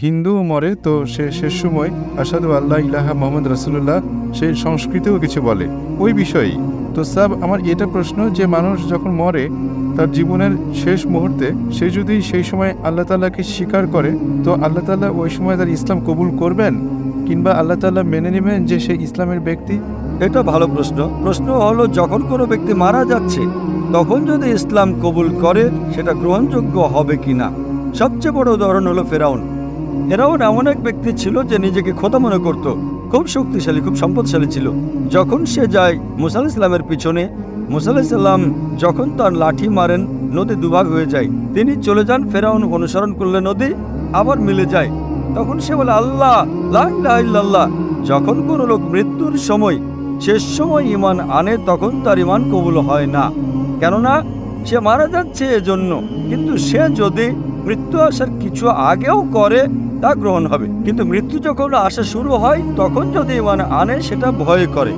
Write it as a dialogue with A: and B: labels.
A: হিন্দুও মরে তো সে শেষ সময় আশহাদু আল্লাহ ইলাহা মুহাম্মদ রাসূলুল্লাহ সেই সংস্কৃতেও কিছু বলে ওই বিষয়েই। তো স্যার আমার এটা প্রশ্ন যে মানুষ যখন মরে তার জীবনের শেষ মুহূর্তে সে যদি সেই সময় আল্লাহ তাআলাকে স্বীকার করে তো আল্লাহ তাআলা ওই সময় তার ইসলাম কবুল করবেন কিংবা আল্লাহ তাআলা মেনে নেবেন যে সে ইসলামের ব্যক্তি?
B: এটা ভালো প্রশ্ন। প্রশ্ন হলো যখন কোনো ব্যক্তি মারা যাচ্ছে তখন যদি ইসলাম কবুল করে সেটা গ্রহণযোগ্য হবে কিনা। সবচেয়ে বড় উদাহরণ হলো ফেরাউন। ফেরাউন এমন এক ব্যক্তি ছিল যে নিজেকে খোদা মনে করত, খুব শক্তিশালী, খুব সম্পদশালী ছিল। যখন সে যায় মুসা আলাইহিস সালামের পিছনে, মুসা আলাইহিস সালাম যখন তার লাঠি মারেন নদী দুভাগ হয়ে যায়, তিনি চলে যান, ফেরাউন অনুসরণ করলে নদী আবার মিলে যায়। তখন সে বলে আল্লাহ লা ইলাহা ইল্লাল্লাহ। যখন কোনো লোক মৃত্যুর সময় শেষ সময় ঈমান আনে তখন তার ঈমান কবুল হয় না, কেননা সে মারা যাচ্ছে এজন্য। কিন্তু সে যদি মৃত্যু আসার কিছু আগেও করে তা গ্রহণ হবে, কিন্তু মৃত্যু যখন আসা শুরু হয় তখন যদি ঈমান আনে সেটা ভয় করে।